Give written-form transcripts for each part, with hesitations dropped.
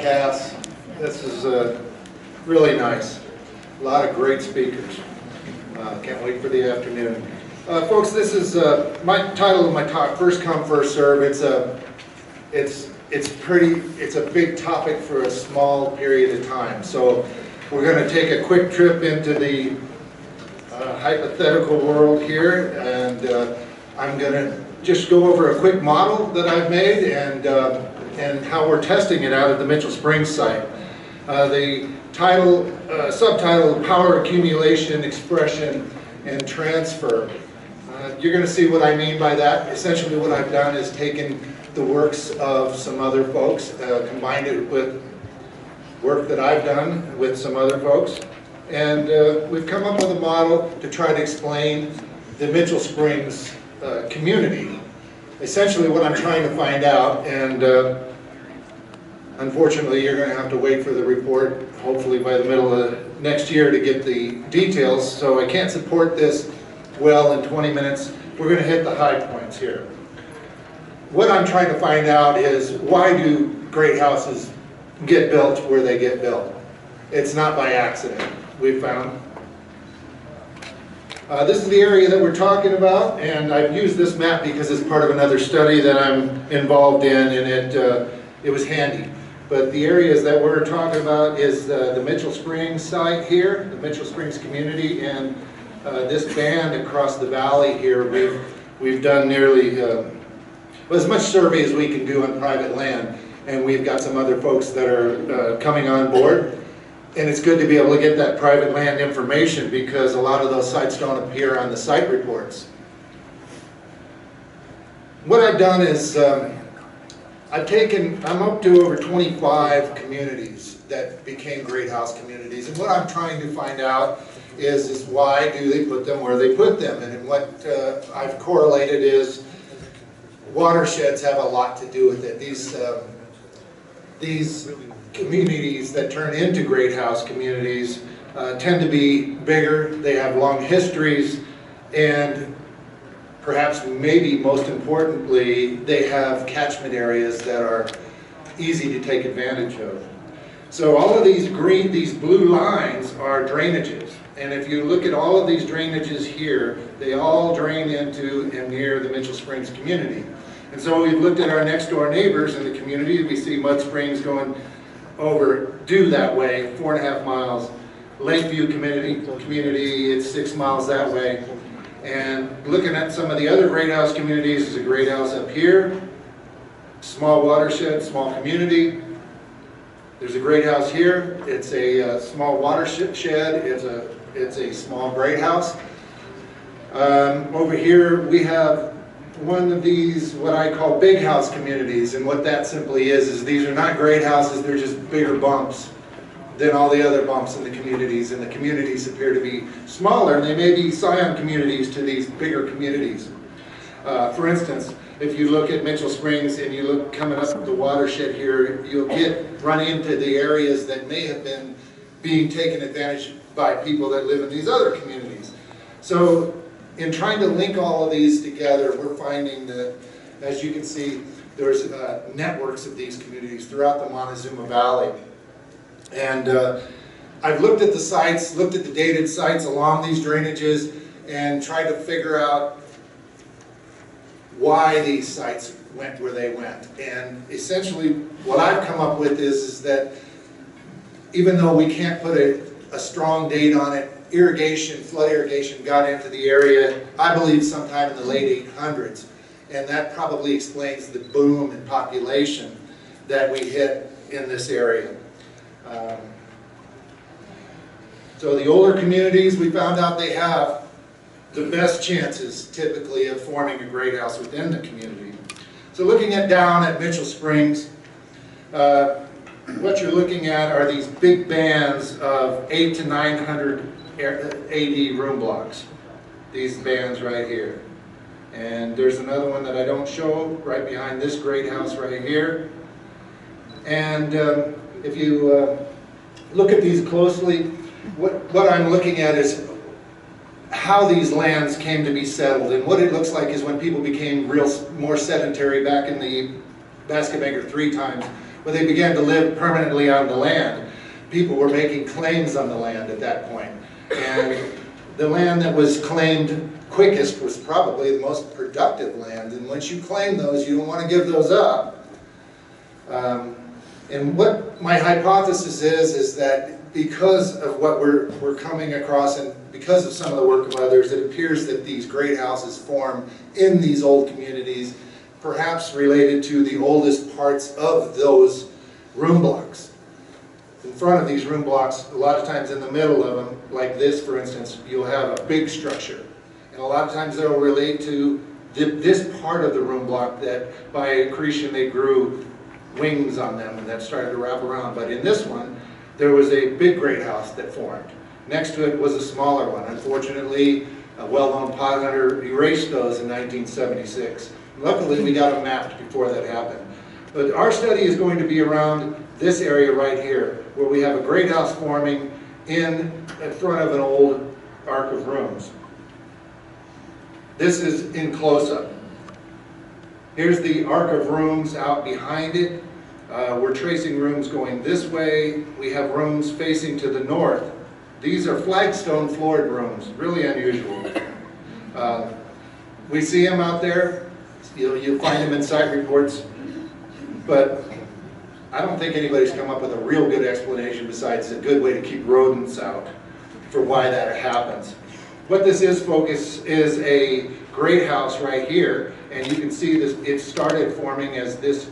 podcasts. This is really nice. A lot of great speakers. Can't wait for the afternoon. Folks, this is my title of my talk, First Come, First Serve. It's a big topic for a small period of time. So we're going to take a quick trip into the hypothetical world here, and I'm going to just go over a quick model that I've made and how we're testing it out at the Mitchell Springs site. The title, subtitle, Power Accumulation, Expression, and Transfer. You're going to see what I mean by that. Essentially what I've done is taken the works of some other folks, combined it with work that I've done with some other folks, and we've come up with a model to try to explain the Mitchell Springs community. Essentially what I'm trying to find out, and unfortunately you're going to have to wait for the report, hopefully by the middle of next year, to get the details, so I can't support this well in 20 minutes. We're going to hit the high points here. What I'm trying to find out is, why do great houses get built where they get built? It's not by accident, we've found. This is the area that we're talking about, and I've used this map because it's part of another study that I'm involved in, and it was handy. But the areas that we're talking about is the Mitchell Springs site here, the Mitchell Springs community, and this band across the valley here. We've done nearly as much survey as we can do on private land, and we've got some other folks that are coming on board. And it's good to be able to get that private land information, because a lot of those sites don't appear on the site reports. What I've done is I'm up to over 25 communities that became great house communities, and what I'm trying to find out is why do they put them where they put them. And what I've correlated is watersheds have a lot to do with it. These communities that turn into great house communities tend to be bigger, they have long histories, and perhaps maybe most importantly, they have catchment areas that are easy to take advantage of. So all of these blue lines are drainages. And if you look at all of these drainages here, they all drain into and near the Mitchell Springs community. And so we've looked at our next door neighbors in the community. We see Mud Springs going over due that way, 4.5 miles. Lakeview community, it's 6 miles that way. And looking at some of the other great house communities, there's a great house up here, small watershed, small community. There's a great house here. It's a small watershed. It's a small great house. Over here we have one of these, what I call big house communities, and what that simply is these are not great houses, they're just bigger bumps than all the other bumps in the communities, and the communities appear to be smaller, and they may be scion communities to these bigger communities. For instance, if you look at Mitchell Springs and you look coming up the watershed here, you'll run into the areas that may have been being taken advantage by people that live in these other communities. So in trying to link all of these together, we're finding that, as you can see, there's networks of these communities throughout the Montezuma Valley. And I've looked at the sites, looked at the dated sites along these drainages, and tried to figure out why these sites went where they went. And essentially what I've come up with is that even though we can't put a strong date on it, irrigation, flood irrigation got into the area, I believe sometime in the late 800s, and that probably explains the boom in population that we hit in this area. So the older communities, we found out they have the best chances typically of forming a great house within the community. So looking down at Mitchell Springs, what you're looking at are these big bands of 800 to 900 AD room blocks. These bands right here. And there's another one that I don't show right behind this great house right here. And if you look at these closely, what I'm looking at is how these lands came to be settled, and what it looks like is when people became more sedentary back in the Basket Banker 3 times, but they began to live permanently on the land. People were making claims on the land at that point. And the land that was claimed quickest was probably the most productive land. And once you claim those, you don't want to give those up. And what my hypothesis is that because of what we're coming across and because of some of the work of others, it appears that these great houses form in these old communities, perhaps related to the oldest parts of those room blocks. In front of these room blocks, a lot of times in the middle of them, like this for instance, you'll have a big structure. And a lot of times they'll relate to this part of the room block that by accretion they grew wings on them and that started to wrap around. But in this one, there was a big great house that formed. Next to it was a smaller one. Unfortunately, a well-known pot hunter erased those in 1976. Luckily, we got them mapped before that happened. But our study is going to be around this area right here, where we have a great house forming in front of an old arc of rooms. This is in close-up. Here's the arc of rooms out behind it. We're tracing rooms going this way. We have rooms facing to the north. These are flagstone floored rooms, really unusual. We see them out there. You'll find them in site reports, but I don't think anybody's come up with a real good explanation besides a good way to keep rodents out for why that happens. What this is, folks, is a great house right here, and you can see this. It started forming as this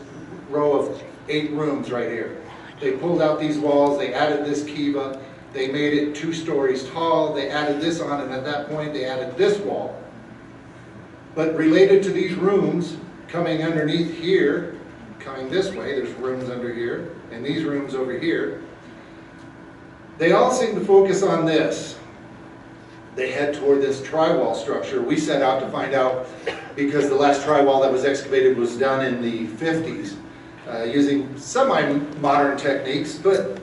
row of 8 rooms right here. They pulled out these walls, they added this kiva, they made it 2 stories tall, they added this on, and at that point they added this wall. But related to these rooms, coming underneath here, coming this way, there's rooms under here, and these rooms over here, they all seem to focus on this. They head toward this tri-wall structure. We set out to find out, because the last tri-wall that was excavated was done in the 50s, using semi-modern techniques, but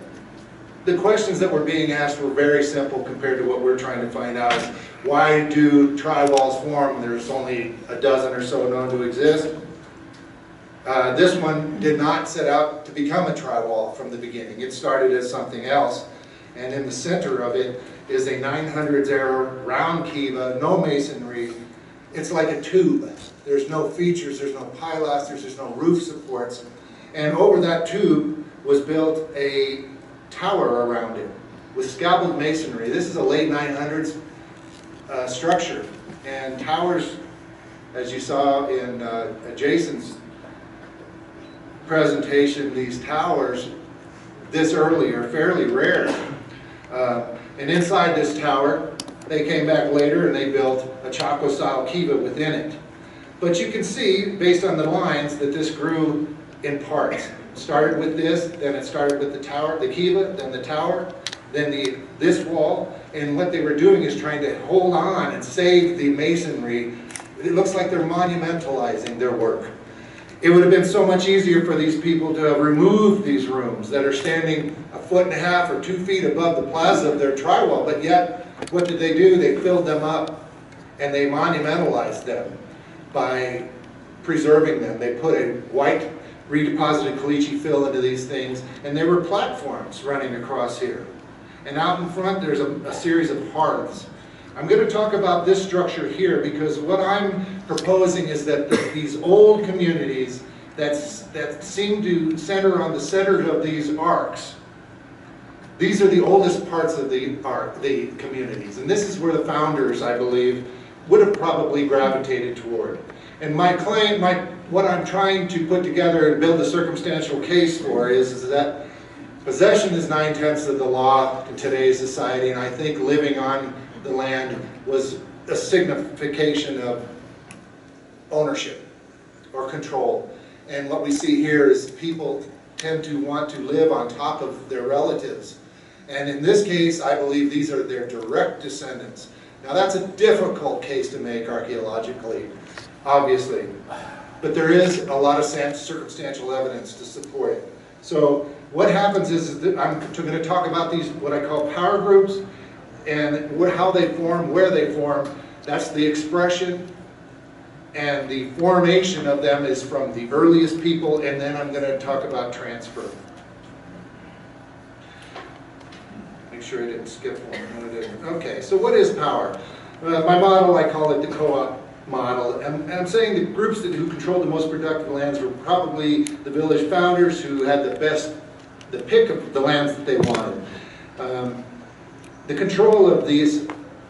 the questions that were being asked were very simple compared to what we're trying to find out. Why do tri-walls form? There's only a dozen or so known to exist. This one did not set out to become a tri-wall from the beginning. It started as something else, and in the center of it is a 900s era round kiva, no masonry. It's like a tube. There's no features, there's no pilasters, there's no roof supports. And over that tube was built a tower around it with scabbled masonry. This is a late 900s structure. And towers, as you saw in Jason's presentation, these towers this early are fairly rare. And inside this tower, they came back later and they built a Chaco-style kiva within it. But you can see, based on the lines, that this grew in parts. It started with this, then it started with the tower, the kiva, then the tower, then this wall. And what they were doing is trying to hold on and save the masonry. It looks like they're monumentalizing their work. It would have been so much easier for these people to have removed these rooms that are standing 1.5 or 2 feet above the plaza of their tri-wall, but yet, what did they do? They filled them up and they monumentalized them by preserving them. They put a white redeposited caliche fill into these things, and there were platforms running across here. And out in front there's a series of hearths. I'm going to talk about this structure here because what I'm proposing is that these old communities that seem to center on the center of these arcs, these are the oldest parts of the communities. And this is where the founders, I believe, would have probably gravitated toward. And my claim, what I'm trying to put together and build a circumstantial case for is that possession is 9/10 of the law in today's society, and I think living on the land was a signification of ownership or control. And what we see here is people tend to want to live on top of their relatives. And in this case, I believe these are their direct descendants. Now that's a difficult case to make archaeologically, obviously, but there is a lot of circumstantial evidence to support it. So what happens is that I'm going to talk about these, what I call power groups, and how they form, where they form. That's the expression And the formation of them is from the earliest people, and then I'm going to talk about transfer. Make sure I didn't skip one. Okay, so what is power? My model, I call it the co-op model. And I'm saying the groups who controlled the most productive lands were probably the village founders who had the pick of the lands that they wanted. The control of these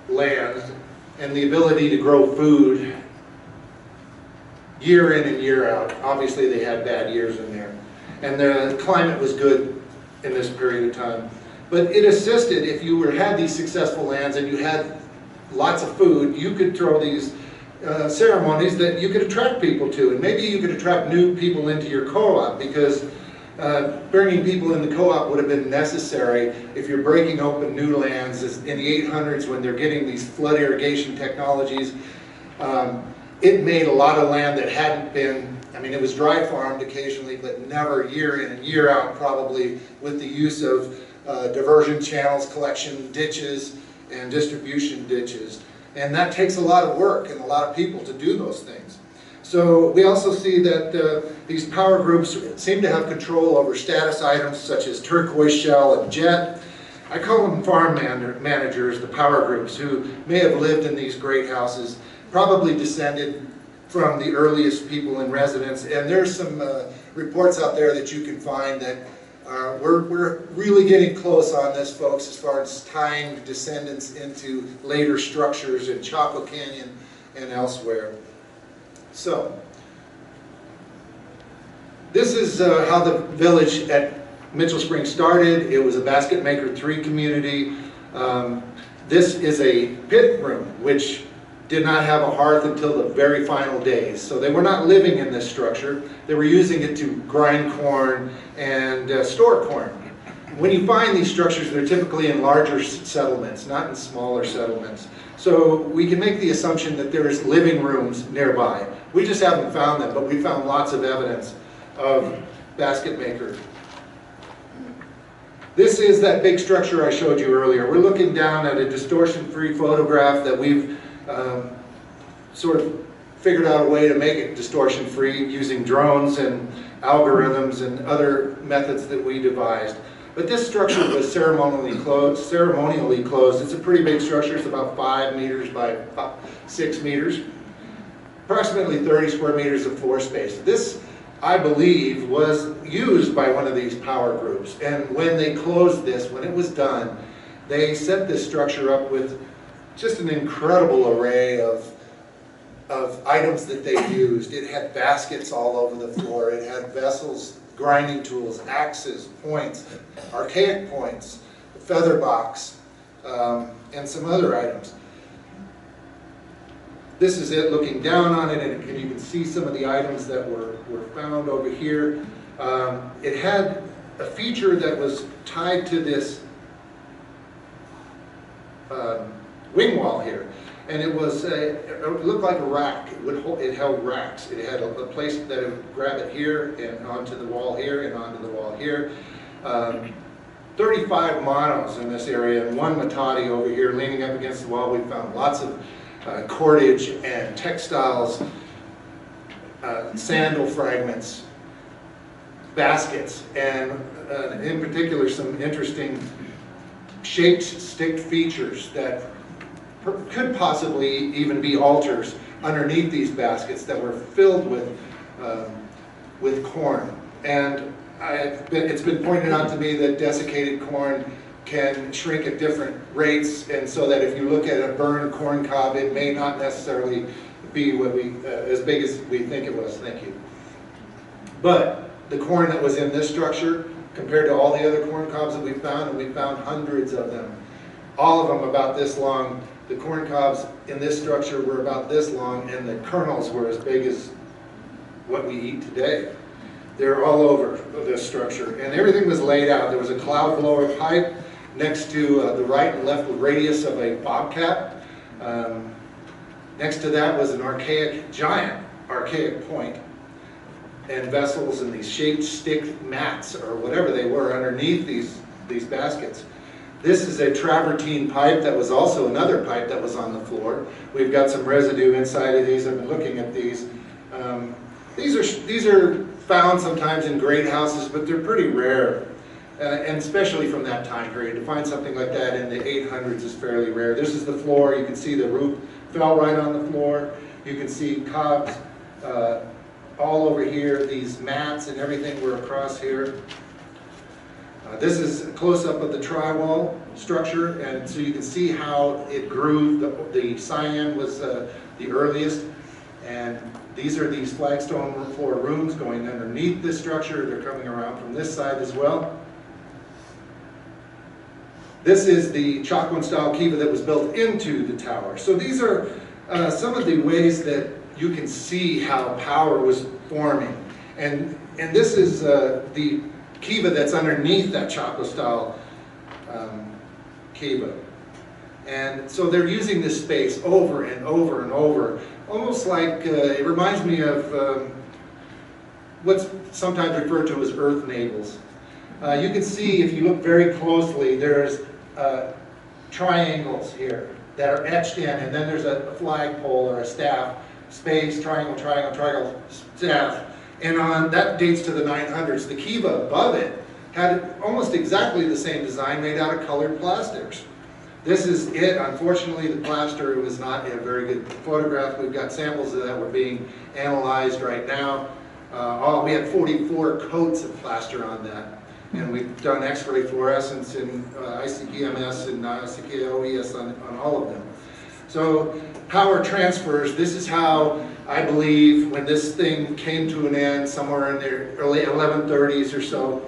lands and the ability to grow food year in and year out. Obviously they had bad years in there. And the climate was good in this period of time. But it assisted, if you had these successful lands and you had lots of food, you could throw these ceremonies that you could attract people to. And maybe you could attract new people into your co-op, because bringing people in the co-op would have been necessary if you're breaking open new lands. In the 800s, when they're getting these flood irrigation technologies, it made a lot of land that hadn't been, I mean, it was dry farmed occasionally, but never year in and year out, probably with the use of diversion channels, collection ditches, and distribution ditches. And that takes a lot of work and a lot of people to do those things. So we also see that these power groups seem to have control over status items such as turquoise shell and jet. I call them farm managers, the power groups, who may have lived in these great houses, probably descended from the earliest people in residence. And there's some reports out there that you can find that we're really getting close on this, folks, as far as tying descendants into later structures in Chaco Canyon and elsewhere. So, this is how the village at Mitchell Springs started. It was a basket maker 3 community. This is a pit room, which did not have a hearth until the very final days. So they were not living in this structure. They were using it to grind corn and store corn. When you find these structures, they're typically in larger settlements, not in smaller settlements. So we can make the assumption that there's living rooms nearby. We just haven't found them, but we found lots of evidence of basket maker. This is that big structure I showed you earlier. We're looking down at a distortion-free photograph that we've sort of figured out a way to make it distortion-free using drones and algorithms and other methods that we devised. But this structure was ceremonially closed. It's a pretty big structure. It's about 5 meters by 6 meters. Approximately 30 square meters of floor space. This, I believe, was used by one of these power groups. And when they closed this, when it was done, they set this structure up with just an incredible array of items that they used. It had baskets all over the floor. It had vessels, grinding tools, axes, points, archaic points, a feather box, and some other items. This is it looking down on it, and you can see some of the items that were found over here. It had a feature that was tied to this wing wall here. And it was it looked like a rack. It held racks. It had a place that it would grab it here and onto the wall here and onto the wall here. 35 monos in this area and 1 matati over here leaning up against the wall. We found lots of cordage and textiles, sandal fragments, baskets, and in particular some interesting shaped stick features that could possibly even be altars underneath these baskets that were filled with corn. And it's been pointed out to me that desiccated corn can shrink at different rates, and so that if you look at a burned corn cob, it may not necessarily be what as big as we think it was. Thank you. But the corn that was in this structure, compared to all the other corn cobs that we found, and we found hundreds of them, all of them about this long. The corn cobs in this structure were about this long, and the kernels were as big as what we eat today. They're all over this structure, and everything was laid out. There was a cloud blower pipe next to the right and left radius of a bobcat. Next to that was an giant archaic point, and vessels and these shaped stick mats or whatever they were underneath these baskets. This is a travertine pipe that was also another pipe that was on the floor. We've got some residue inside of these. I've been looking at these. These are found sometimes in great houses, but they're pretty rare. And especially from that time period. To find something like that in the 800s is fairly rare. This is the floor. You can see the roof fell right on the floor. You can see cobs all over here. These mats and everything were across here. This is a close-up of the tri-wall structure, and so you can see how it grew. The cyan was the earliest, and these are these flagstone floor rooms going underneath this structure. They're coming around from this side as well. This is the Chacoan-style kiva that was built into the tower. So these are some of the ways that you can see how power was forming. And this is the kiva that's underneath that Chaco-style kiva. And so they're using this space over and over and over, almost like, it reminds me of what's sometimes referred to as earth navels. You can see, if you look very closely, there's triangles here that are etched in, and then there's a flagpole or a staff, space, triangle, triangle, triangle, staff. And that dates to the 900s. The kiva above it had almost exactly the same design, made out of colored plasters. This is it. Unfortunately, the plaster was not a very good photograph. We've got samples of that were being analyzed right now. We had 44 coats of plaster on that. And we've done X-ray fluorescence and ICP-MS and ICP-OES on all of them. So power transfers, this is how I believe when this thing came to an end somewhere in the early 1130s or so,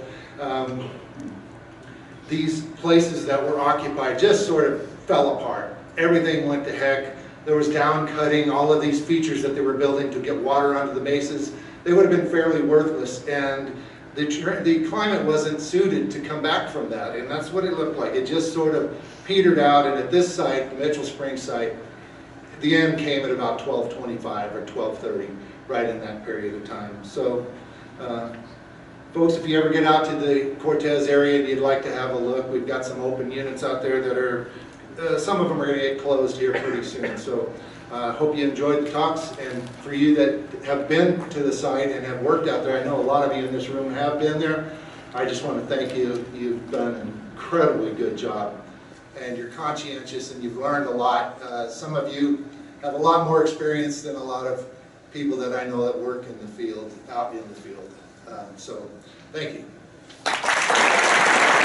these places that were occupied just sort of fell apart. Everything went to heck. There was down cutting, all of these features that they were building to get water onto the bases. They would have been fairly worthless, and the climate wasn't suited to come back from that, and that's what it looked like. It just sort of petered out, and at this site, the Mitchell Springs site, the end came at about 1225 or 1230, right in that period of time. So, folks, if you ever get out to the Cortez area and you'd like to have a look, we've got some open units out there that are, some of them are going to get closed here pretty soon. So, hope you enjoyed the talks, and for you that have been to the site and have worked out there, I know a lot of you in this room have been there, I just want to thank you. You've done an incredibly good job, and you're conscientious, and you've learned a lot. Some of you have a lot more experience than a lot of people that I know that work in the field, out in the field. So, thank you.